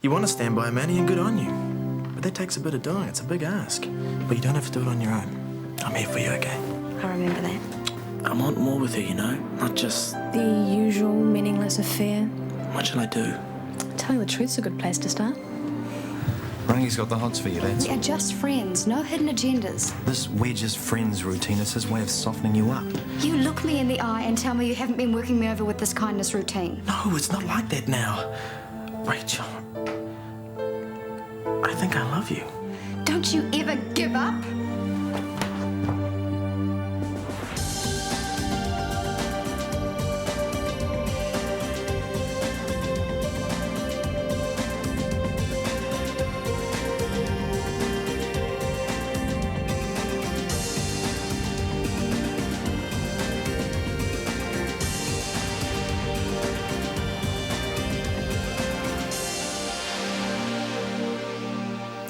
You want to stand by Manny and good on you. But that takes a bit of doing. It's a big ask. But you don't have to do it on your own. I'm here for you, okay? I remember that. I want more with her, you know? Not just... The usual meaningless affair. What shall I do? Telling the truth's a good place to start. Rangi's got the hots for you, lads. We are just friends, no hidden agendas. This we're just friends routine is his way of softening you up. You look me in the eye and tell me you haven't been working me over with this kindness routine. No, it's not like that now. Rachel, I think I love you. Don't you ever give up?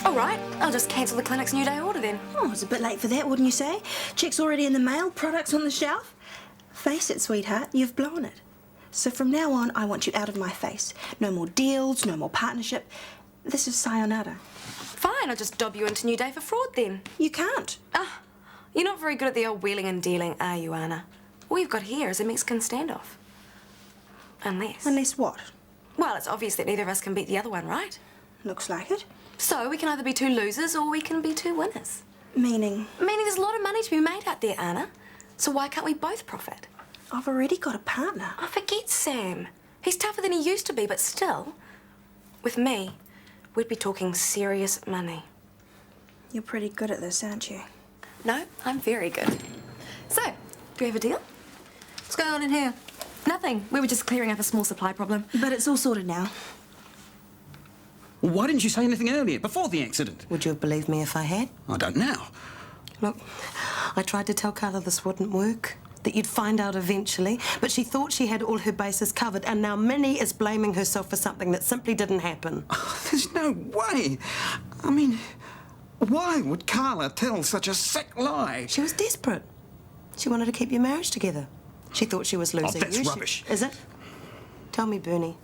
All right, I'll just cancel the clinic's New Day order then. Oh, it's a bit late for that, wouldn't you say? Check's already in the mail, products on the shelf. Face it, sweetheart, you've blown it. So from now on, I want you out of my face. No more deals, no more partnership. This is sayonara. Fine, I'll just dob you into New Day for fraud then. You can't. Ah, you're not very good at the old wheeling and dealing, are you, Anna? All you've got here is a Mexican standoff. Unless... Unless what? Well, it's obvious that neither of us can beat the other one, right? Looks like it. So we can either be two losers or we can be two winners. Meaning? Meaning there's a lot of money to be made out there, Anna. So why can't we both profit? I've already got a partner. Oh, forget Sam. He's tougher than he used to be, but still, with me, we'd be talking serious money. You're pretty good at this, aren't you? No, I'm very good. So, do we have a deal? What's going on in here? Nothing. We were just clearing up a small supply problem. But it's all sorted now. Well, why didn't you say anything earlier, before the accident? Would you have believed me if I had? I don't now. Look, I tried to tell Carla this wouldn't work, that you'd find out eventually, but she thought she had all her bases covered, and now Minnie is blaming herself for something that simply didn't happen. Oh, there's no way. I mean, why would Carla tell such a sick lie? She was desperate. She wanted to keep your marriage together. She thought she was losing that's you. rubbish. Is it? Tell me, Bernie,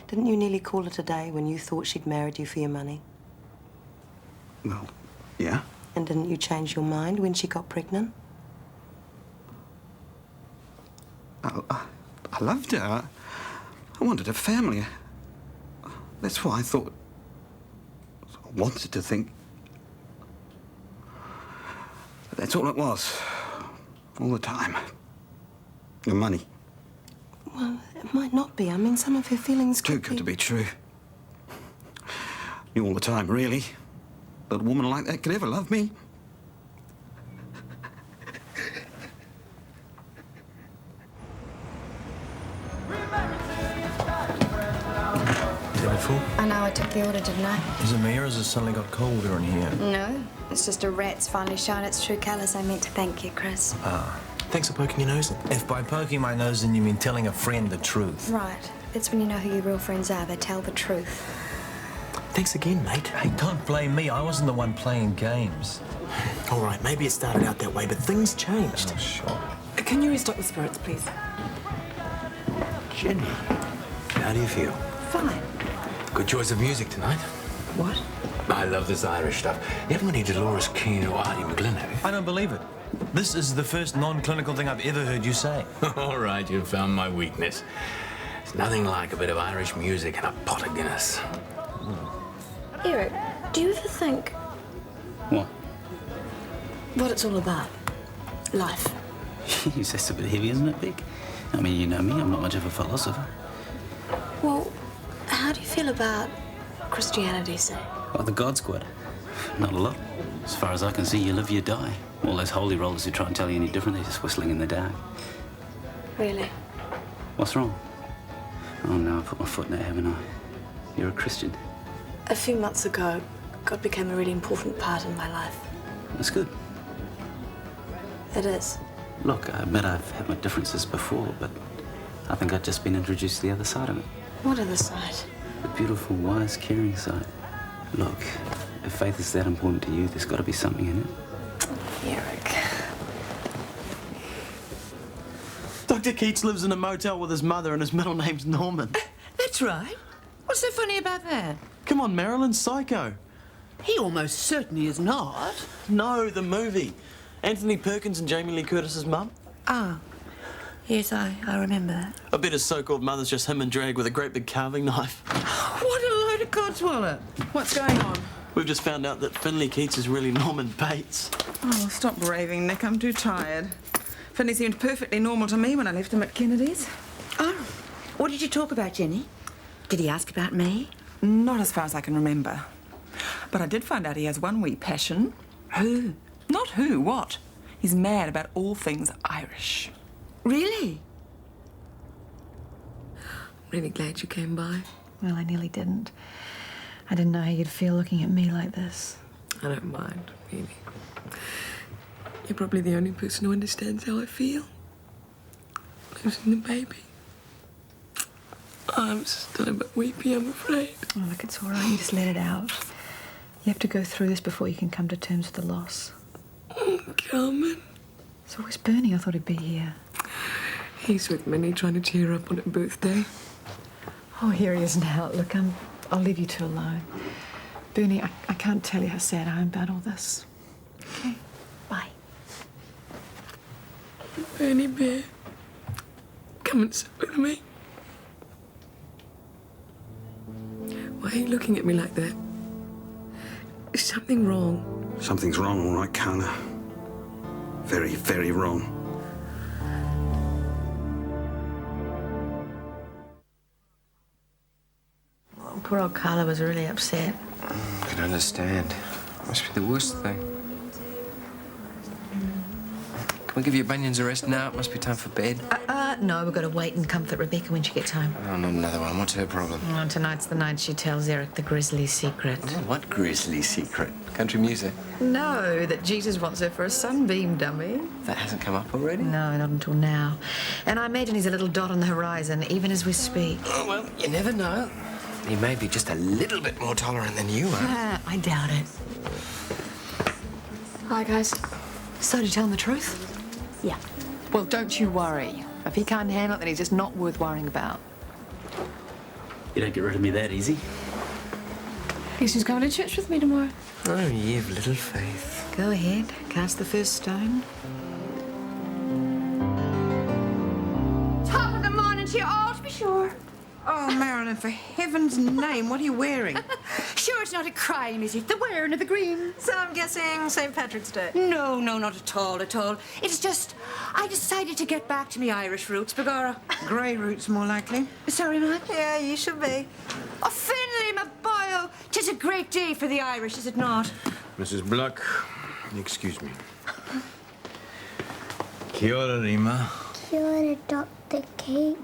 didn't you nearly call it a day when you thought she'd married you for your money? Well, yeah. And didn't you change your mind when she got pregnant? I loved her. I wanted a family. That's why I thought... I wanted to think... But that's all it was. All the time. The money. Well, it might not be. I mean, some of her feelings Too good to be true. Knew all the time, really. That a woman like that could ever love me. I know I took the order, didn't I? Is it me or has it suddenly got colder in here? No, it's just a rat's finally shown its true colours. I meant to thank you, Chris. Ah. Thanks for poking your nose in. If by poking my nose in you mean telling a friend the truth. Right. That's when you know who your real friends are. They tell the truth. Thanks again, mate. Hey, don't blame me. I wasn't the one playing games. All right, maybe it started out that way, but things changed. Oh, sure. Can you restock the spirits, please? Jenny, how do you feel? Fine. Good choice of music tonight. What? I love this Irish stuff. You haven't got any Dolores Keane or Artie McGlynn, have you? I don't believe it. This is the first non-clinical thing I've ever heard you say. All right, you've found my weakness. There's nothing like a bit of Irish music and a pot of Guinness. Eric, do you ever think What? what it's all about? Life. Jeez, that's a bit heavy, isn't it, Beck? I mean, you know me, I'm not much of a philosopher. Well, how do you feel about Christianity, say? Well, the God Squad. Not a lot. As far as I can see, you live, you die. All those holy rollers who try and tell you any different, they're just whistling in the dark. Really? What's wrong? Oh, no, I put my foot in it, haven't I? You're a Christian. A few months ago, God became a really important part in my life. That's good. It is. Look, I admit I've had my differences before, but I think I've just been introduced to the other side of it. What other side? The beautiful, wise, caring side. Look, if faith is that important to you, there's got to be something in it. Eric. Dr. Keats lives in a motel with his mother and his middle name's Norman. That's right. What's so funny about that? Come on, Marilyn, Psycho. He almost certainly is not. No, the movie. Anthony Perkins and Jamie Lee Curtis's mum. Ah, yes, I remember that. I bet his so-called mother's just him and drag with a great big carving knife. What a load of codswallop. What's going on? We've just found out that Finlay Keats is really Norman Bates. Oh, stop raving, Nick. I'm too tired. Finlay seemed perfectly normal to me when I left him at Kennedy's. Oh, what did you talk about, Jenny? Did he ask about me? Not as far as I can remember. But I did find out he has one wee passion. Who? Not who, what? He's mad about all things Irish. Really? Really glad you came by. Well, I nearly didn't. I didn't know how you'd feel looking at me like this. I don't mind, really. You're probably the only person who understands how I feel. Losing the baby. I'm still a bit weepy, I'm afraid. Oh, look, it's all right. You just let it out. You have to go through this before you can come to terms with the loss. Oh, Carmen. So where's Bernie? I thought he'd be here. He's with Minnie trying to cheer her up on her birthday. Oh, here he is now. Look, I'll leave you two alone. Bernie, I can't tell you how sad I am about all this. Okay? Bye. Bernie Bear, come and sit with me. Why are you looking at me like that? Is something wrong? Something's wrong, all right, Carla. Very, very wrong. Oh, poor old Carla was really upset. I can understand. Must be the worst thing. Can we give you Bunyan's a rest now? It must be time for bed. No, we've got to wait and comfort Rebecca when she gets home. Oh, not another one. What's her problem? Oh, tonight's the night she tells Eric the grisly secret. Oh, what grisly secret? Country music? No, that Jesus wants her for a sunbeam dummy. That hasn't come up already? No, not until now. And I imagine he's a little dot on the horizon, even as we speak. Oh, well, you never know. He may be just a little bit more tolerant than you are. I doubt it. Hi, guys. So, to tell him the truth? Yeah. Well, don't you worry. If he can't handle it, then he's just not worth worrying about. You don't get rid of me that easy. Guess who's coming to church with me tomorrow? Oh, you've little faith. Go ahead, cast the first stone. Top of the morning to you all, to be sure. Oh, Marilyn, for heaven's name, what are you wearing? Sure, it's not a crime, is it? The wearing of the green. So I'm guessing St. Patrick's Day. No, not at all, at all. It's just, I decided to get back to me Irish roots, begorra. Grey roots, more likely. Sorry, man. Yeah, you should be. Oh, Finlay, my boyo. 'Tis a great day for the Irish, is it not? Mrs. Bluck, excuse me. Kia ora, Rima. Kia ora, Dr. Kate.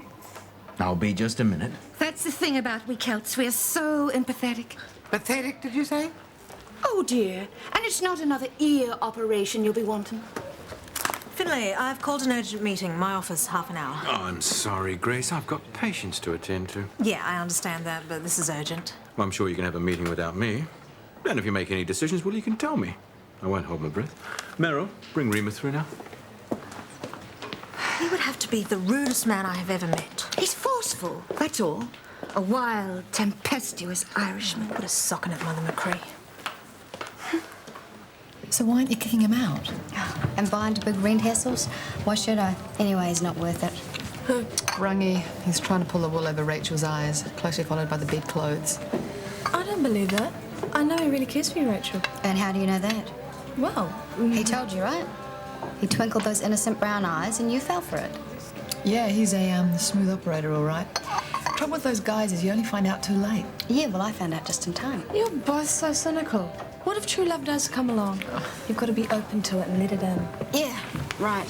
I'll be just a minute. That's the thing about we Celts. We're so empathetic. Pathetic, did you say? Oh, dear. And it's not another ear operation you'll be wanting. Finlay, I've called an urgent meeting. My office, half an hour. Oh, I'm sorry, Grace. I've got patients to attend to. Yeah, I understand that, but this is urgent. Well, I'm sure you can have a meeting without me. And if you make any decisions, well, you can tell me. I won't hold my breath. Meryl, bring Rima through now. He would have to be the rudest man I have ever met. He's forceful, that's all. A wild, tempestuous Irishman. Put a sock in it, Mother McCree. So why aren't you kicking him out? And buying to big rent hassles? Why should I? Anyway, he's not worth it. Rungy. He's trying to pull the wool over Rachel's eyes, closely followed by the bedclothes. I don't believe that. I know he really cares for you, Rachel. And how do you know that? Well, he told you, right? He twinkled those innocent brown eyes and you fell for it. Yeah, he's a smooth operator, all right. The trouble with those guys is you only find out too late. Yeah, well, I found out just in time. You're both so cynical. What if true love does come along? You've got to be open to it and let it in. Yeah, right.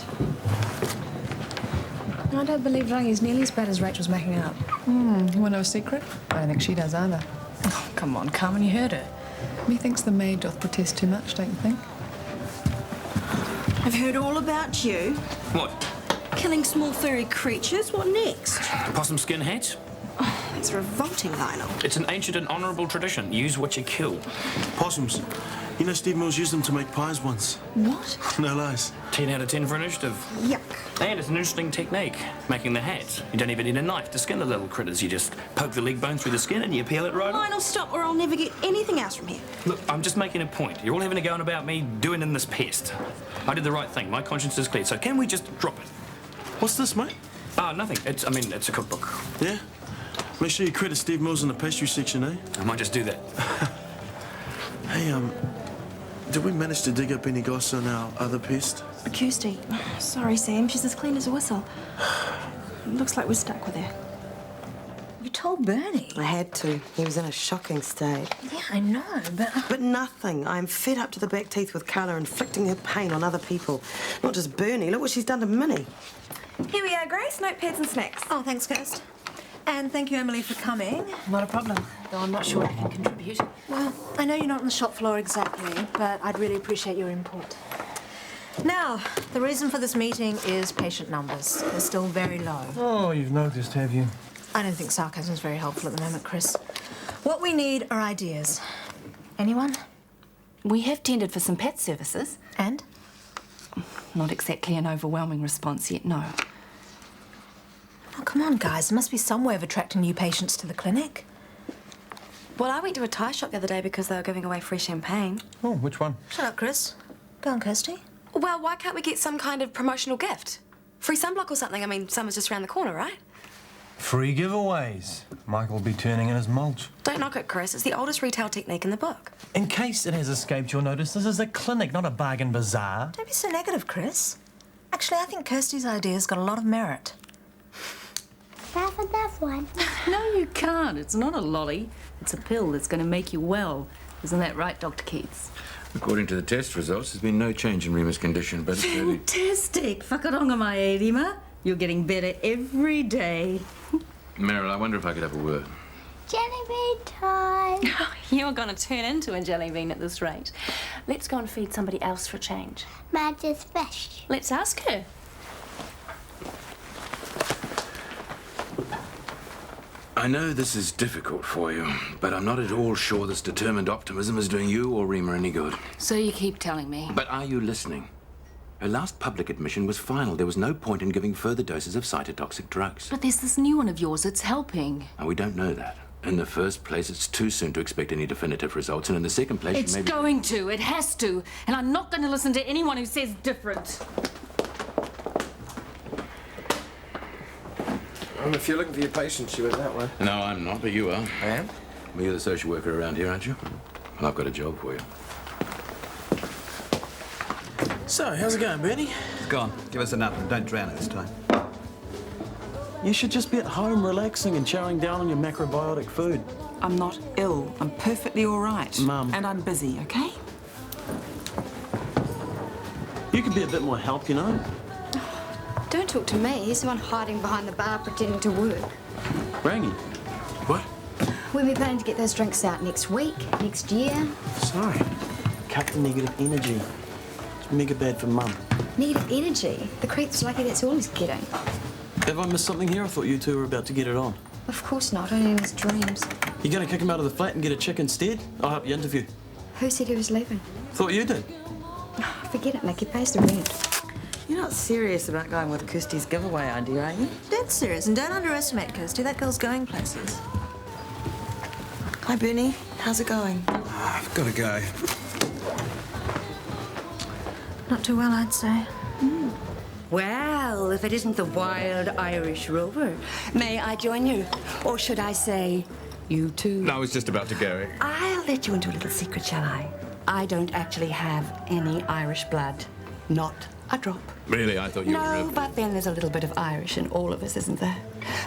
I don't believe Rangi's nearly as bad as Rachel's making out. You want to know a secret? I don't think she does either. Oh, come on, Carmen, you heard her. Methinks the maid doth protest too much, don't you think? I've heard all about you. What? Killing small furry creatures. What next? Possum skin hats? It's revolting, Lionel. It's an ancient and honourable tradition. Use what you kill. Possums. You know, Steve Mills used them to make pies once. What? No lies. 10 out of 10 for initiative. Yuck. And it's an interesting technique, making the hats. You don't even need a knife to skin the little critters. You just poke the leg bone through the skin and you peel it right off. Lionel, stop or I'll never get anything else from here. Look, I'm just making a point. You're all having a go on about me doing in this pest. I did the right thing. My conscience is clear. So can we just drop it? What's this, mate? Nothing. It's a cookbook. Yeah? Make sure you credit Steve Mills in the pastry section, eh? I might just do that. Hey, did we manage to dig up any goss on our other pest? Kirsty. Sorry, Sam. She's as clean as a whistle. Looks like we're stuck with her. You told Bernie. I had to. He was in a shocking state. Yeah, I know, but... But nothing. I'm fed up to the back teeth with Carla inflicting her pain on other people. Not just Bernie. Look what she's done to Minnie. Here we are, Grace. Notepads and snacks. Oh, thanks, Kirst. And thank you, Emily, for coming. Not a problem, though I'm not sure I can contribute. Well, I know you're not on the shop floor exactly, but I'd really appreciate your input. Now, the reason for this meeting is patient numbers. They're still very low. Oh, you've noticed, have you? I don't think sarcasm is very helpful at the moment, Chris. What we need are ideas. Anyone? We have tendered for some pet services. And? Not exactly an overwhelming response yet, no. Oh, come on, guys. There must be some way of attracting new patients to the clinic. Well, I went to a Thai shop the other day because they were giving away free champagne. Oh, which one? Shut up, Chris. Go on, Kirsty. Well, why can't we get some kind of promotional gift? Free sunblock or something? I mean, summer's just around the corner, right? Free giveaways. Michael will be turning in his mulch. Don't knock it, Chris. It's the oldest retail technique in the book. In case it has escaped your notice, this is a clinic, not a bargain bazaar. Don't be so negative, Chris. Actually, I think Kirsty's idea's got a lot of merit. Have another one. No, you can't. It's not a lolly. It's a pill that's going to make you well. Isn't that right, Dr. Keats? According to the test results, there's been no change in Rima's condition, but... Fantastic! Whakaronga mai e, Rima. You're getting better every day. Meryl, I wonder if I could have a word. Jelly bean time. You're going to turn into a jelly bean at this rate. Let's go and feed somebody else for a change. Madge's fish. Let's ask her. I know this is difficult for you, but I'm not at all sure this determined optimism is doing you or Rima any good. So you keep telling me. But are you listening? Her last public admission was final. There was no point in giving further doses of cytotoxic drugs. But there's this new one of yours that's helping. And we don't know that. In the first place, it's too soon to expect any definitive results, and in the second place, It's maybe... going to. It has to. And I'm not going to listen to anyone who says different. If you're looking for your patients, you went that way. No, I'm not, but you are. I am? Well, you're the social worker around here, aren't you? Well, I've got a job for you. So, how's it going, Bernie? It's gone. Give us an up and don't drown it this time. You should just be at home relaxing and chowing down on your macrobiotic food. I'm not ill. I'm perfectly all right. Mum. And I'm busy, okay? You could be a bit more help, you know? Don't talk to me. He's the one hiding behind the bar pretending to work. Rangy. What? We'll be planning to get those drinks out next week, next year. Sorry. Cut the negative energy. It's mega bad for Mum. Negative energy? The creep's lucky that's all he's getting. Have I missed something here? I thought you two were about to get it on. Of course not, only in his dreams. You gonna kick him out of the flat and get a chick instead? I'll help you interview. Who said he was leaving? Thought you did. Forget it, Nick. He pays the rent. You're not serious about going with Kirsty's giveaway idea, are you? Dead serious, and don't underestimate Kirsty. That girl's going places. Hi, Bernie. How's it going? I've got to go. Not too well, I'd say. Well, if it isn't the wild Irish rover, may I join you? Or should I say, you too? I was just about to go. I'll let you into a little secret, shall I? I don't actually have any Irish blood. Not a drop. Really? I thought you No, were... but then there's a little bit of Irish in all of us, isn't there?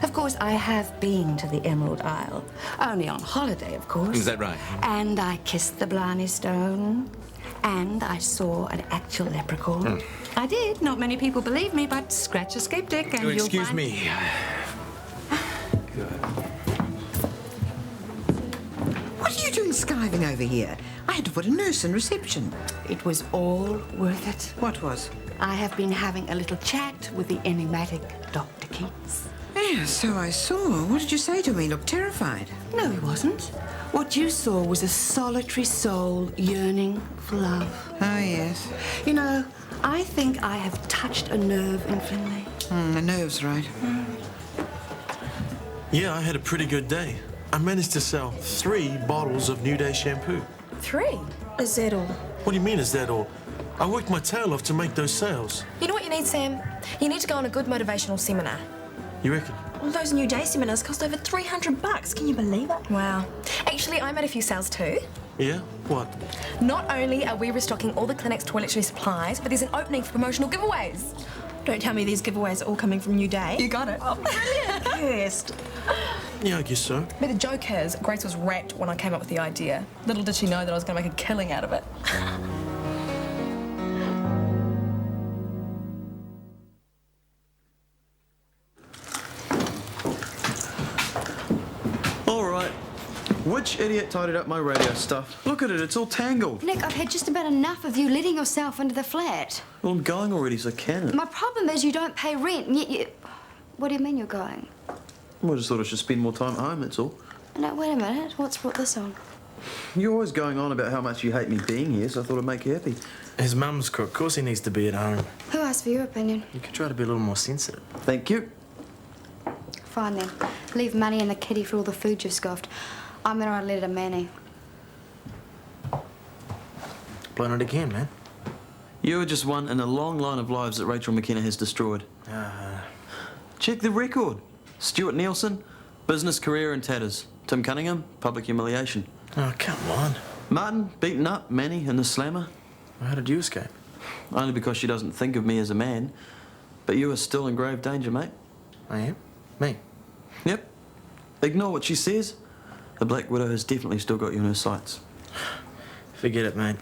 Of course, I have been to the Emerald Isle. Only on holiday, of course. Is that right? And I kissed the Blarney Stone. And I saw an actual leprechaun. I did. Not many people believe me, but scratch a skeptic and you'll Excuse find... me. What are you doing skiving over here? I had to put a nurse in reception. It was all worth it. What was? I have been having a little chat with the enigmatic Dr. Keats. Yeah, so I saw. What did you say to me? He looked terrified. No, he wasn't. What you saw was a solitary soul yearning for love. Oh, yes. You know, I think I have touched a nerve in Finlay. The nerve's right. Yeah, I had a pretty good day. I managed to sell 3 bottles of New Day shampoo. 3? Is that all? What do you mean, is that all? I worked my tail off to make those sales. You know what you need, Sam? You need to go on a good motivational seminar. You reckon? Well, those New Day seminars cost over $300. Can you believe it? Wow. Actually, I made a few sales too. Yeah? What? Not only are we restocking all the clinic's toiletry supplies, but there's an opening for promotional giveaways. Don't tell me these giveaways are all coming from New Day. You got it. Oh, brilliant. Cursed. Yeah, I guess so. But the joke is, Grace was wrapped when I came up with the idea. Little did she know that I was going to make a killing out of it. All right. Which idiot tidied up my radio stuff? Look at it, it's all tangled. Nick, I've had just about enough of you letting yourself into the flat. Well, I'm going already, so can it? My problem is you don't pay rent, and yet you... What do you mean you're going? Well, I just thought I should spend more time at home, that's all. No, wait a minute. What's brought this on? You're always going on about how much you hate me being here, so I thought I'd make you happy. His mum's cook. Of course he needs to be at home. Who asked for your opinion? You could try to be a little more sensitive. Thank you. Fine then. Leave money in the kitty for all the food you've scoffed. I'm gonna write a letter to Manny. Blown it again, man. You are just one in a long line of lives that Rachel McKenna has destroyed. Check the record. Stuart Nielsen, business career in tatters. Tim Cunningham, public humiliation. Oh, come on. Martin, beaten up, Manny, in the slammer. Well, how did you escape? Only because she doesn't think of me as a man. But you are still in grave danger, mate. I am? Me? Yep. Ignore what she says. The Black Widow has definitely still got you in her sights. Forget it, mate.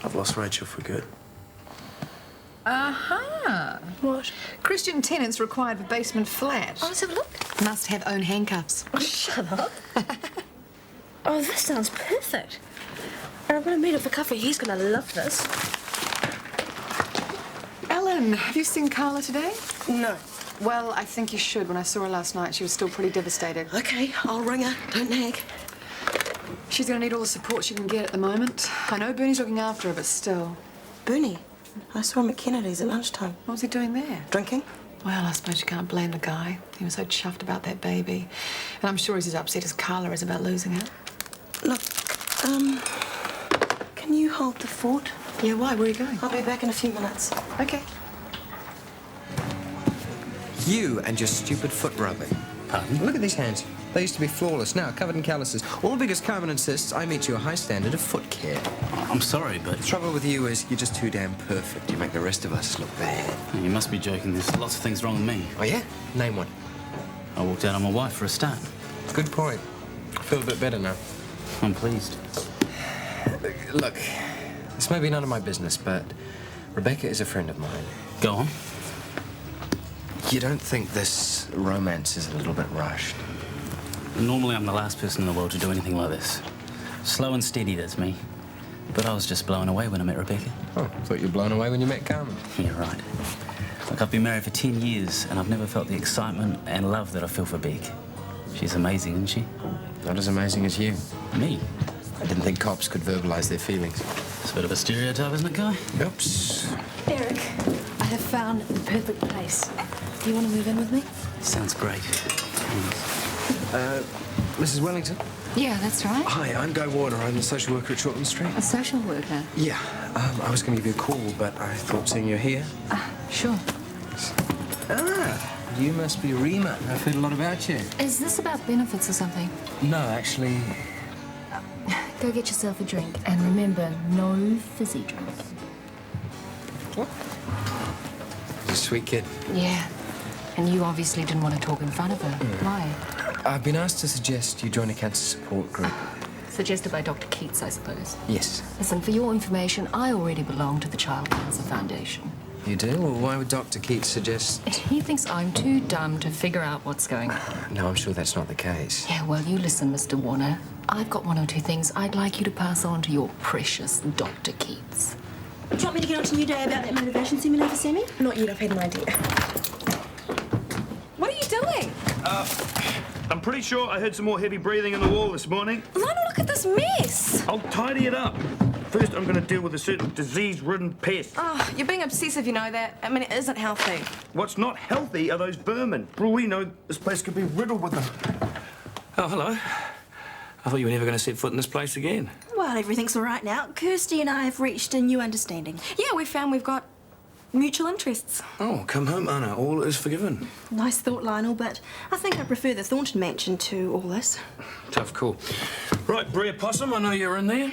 I've lost Rachel for good. Aha! What? Christian tenants required for basement flat. Oh, let's have a look. Must have own handcuffs. Oh, shut up. Oh, this sounds perfect. And I'm going to meet him for coffee. He's going to love this. Ellen, have you seen Carla today? No. Well, I think you should. When I saw her last night, she was still pretty devastated. Okay, I'll ring her. Don't nag. She's going to need all the support she can get at the moment. I know Bernie's looking after her, but still. Bernie, I saw him at Kennedy's at lunchtime. What was he doing there? Drinking? Well, I suppose you can't blame the guy. He was so chuffed about that baby. And I'm sure he's as upset as Carla is about losing it. Look, can you hold the fort? Yeah, why? Where are you going? I'll be back in a few minutes. Okay. You and your stupid foot rubbing. Pardon? Look at these hands. They used to be flawless, now covered in calluses. All because Carmen insists I meet you a high standard of foot care. I'm sorry, but... The trouble with you is you're just too damn perfect. You make the rest of us look bad. You must be joking. There's lots of things wrong with me. Oh, yeah? Name one. I walked out on my wife for a start. Good point. I feel a bit better now. I'm pleased. Look, this may be none of my business, but Rebecca is a friend of mine. Go on. You don't think this romance is a little bit rushed? Normally, I'm the last person in the world to do anything like this. Slow and steady, that's me. But I was just blown away when I met Rebecca. Oh, thought you were blown away when you met Carmen. You're right. Look, I've been married for 10 years, and I've never felt the excitement and love that I feel for Beck. She's amazing, isn't she? Not as amazing as you. Me? I didn't think cops could verbalise their feelings. It's a bit of a stereotype, isn't it, Guy? Oops. Eric, I have found the perfect place. Do you want to move in with me? Sounds great. Mrs. Wellington? Yeah, that's right. Hi, I'm Guy Warner. I'm the social worker at Shortland Street. A social worker? Yeah, I was going to give you a call, but I thought seeing you're here... Sure. Ah, you must be Rima. I've heard a lot about you. Is this about benefits or something? No, actually... Go get yourself a drink. And remember, no fizzy drink. What? You're a sweet kid. Yeah. And you obviously didn't want to talk in front of her. Why? I've been asked to suggest you join a cancer support group. Suggested by Dr. Keats, I suppose. Yes. Listen, for your information, I already belong to the Child Cancer Foundation. You do? Well, why would Dr. Keats suggest... He thinks I'm too dumb to figure out what's going on. No, I'm sure that's not the case. Yeah, well, you listen, Mr. Warner. I've got one or two things I'd like you to pass on to your precious Dr. Keats. Do you want me to get on to New Day about that motivation seminar for Sammy? Not yet, I've had an idea. What are you doing? I'm pretty sure I heard some more heavy breathing in the wall this morning. Lionel, look at this mess. I'll tidy it up. First, I'm going to deal with a certain disease-ridden pest. Oh, you're being obsessive, you know that. I mean, it isn't healthy. What's not healthy are those vermin. For all we know, this place could be riddled with them. Oh, hello. I thought you were never going to set foot in this place again. Well, everything's all right now. Kirsty and I have reached a new understanding. Yeah, we found we've got mutual interests. Oh, come home, Anna. All is forgiven. Nice thought, Lionel, but I think I prefer the Thornton mansion to all this. Tough call. Right, Bria Possum, I know you're in there.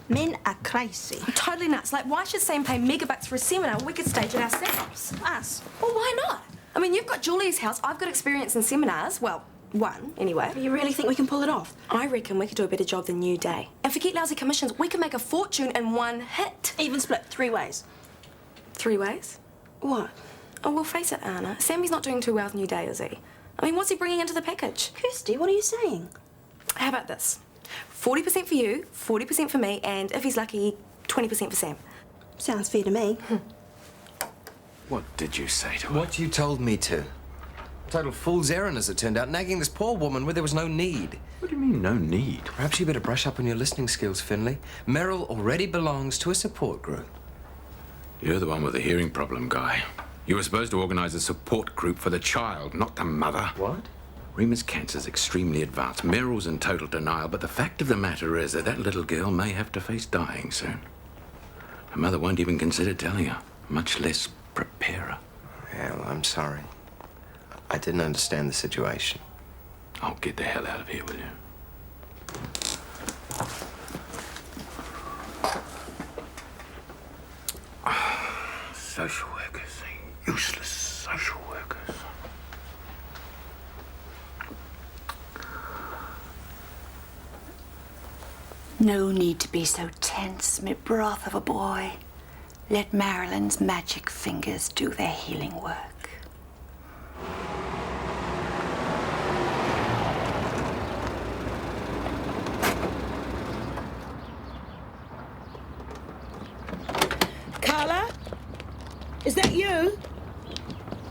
Men are crazy. Totally nuts. Like, why should Sam pay megabucks for a seminar when we could stage it ourselves? Us? Well, why not? I mean, you've got Julie's house. I've got experience in seminars. Well, one, anyway. You really think we can pull it off? I reckon we could do a better job than New Day. And forget lousy commissions. We could make a fortune in one hit. Even split 3 ways. 3 ways? What? Oh, well, face it, Anna. Sammy's not doing too well with New Day, is he? I mean, what's he bringing into the package? Kirsty, what are you saying? How about this? 40% for you, 40% for me, and if he's lucky, 20% for Sam. Sounds fair to me. What did you say to her? What you told me to. Total fool's errand, as it turned out, nagging this poor woman where there was no need. What do you mean, no need? Perhaps you better brush up on your listening skills, Finlay. Meryl already belongs to a support group. You're the one with the hearing problem, Guy. You were supposed to organise a support group for the child, not the mother. What? Reema's cancer's extremely advanced. Meryl's in total denial, but the fact of the matter is that little girl may have to face dying soon. Her mother won't even consider telling her, much less prepare her. Yeah, well, I'm sorry. I didn't understand the situation. I'll get the hell out of here, will you? Social workers, useless social workers. No need to be so tense, me broth of a boy. Let Marilyn's magic fingers do their healing work. Carla? Is that you?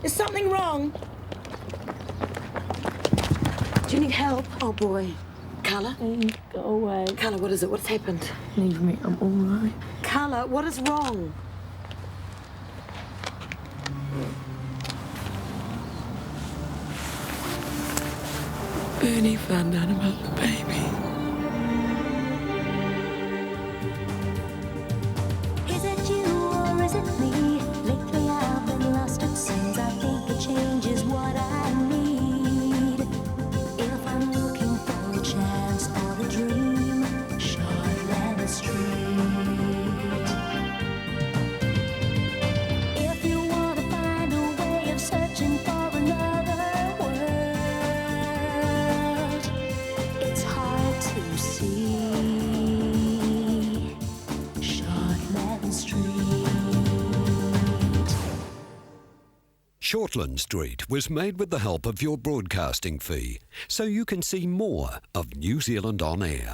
Is something wrong? Do you need help? Oh, boy. Carla? Go away. Carla, what is it? What's happened? Leave me. I'm all right. Carla, what is wrong? Bernie found out about the baby. Is it you or is it me? Lately I've been lost it seems. I think a change is what I need. If I'm looking for a chance or a dream, Shortland Street. If you want to find a way of searching for another world, it's hard to see. Shortland Street. Shortland Street was made with the help of your broadcasting fee, so you can see more of New Zealand On Air.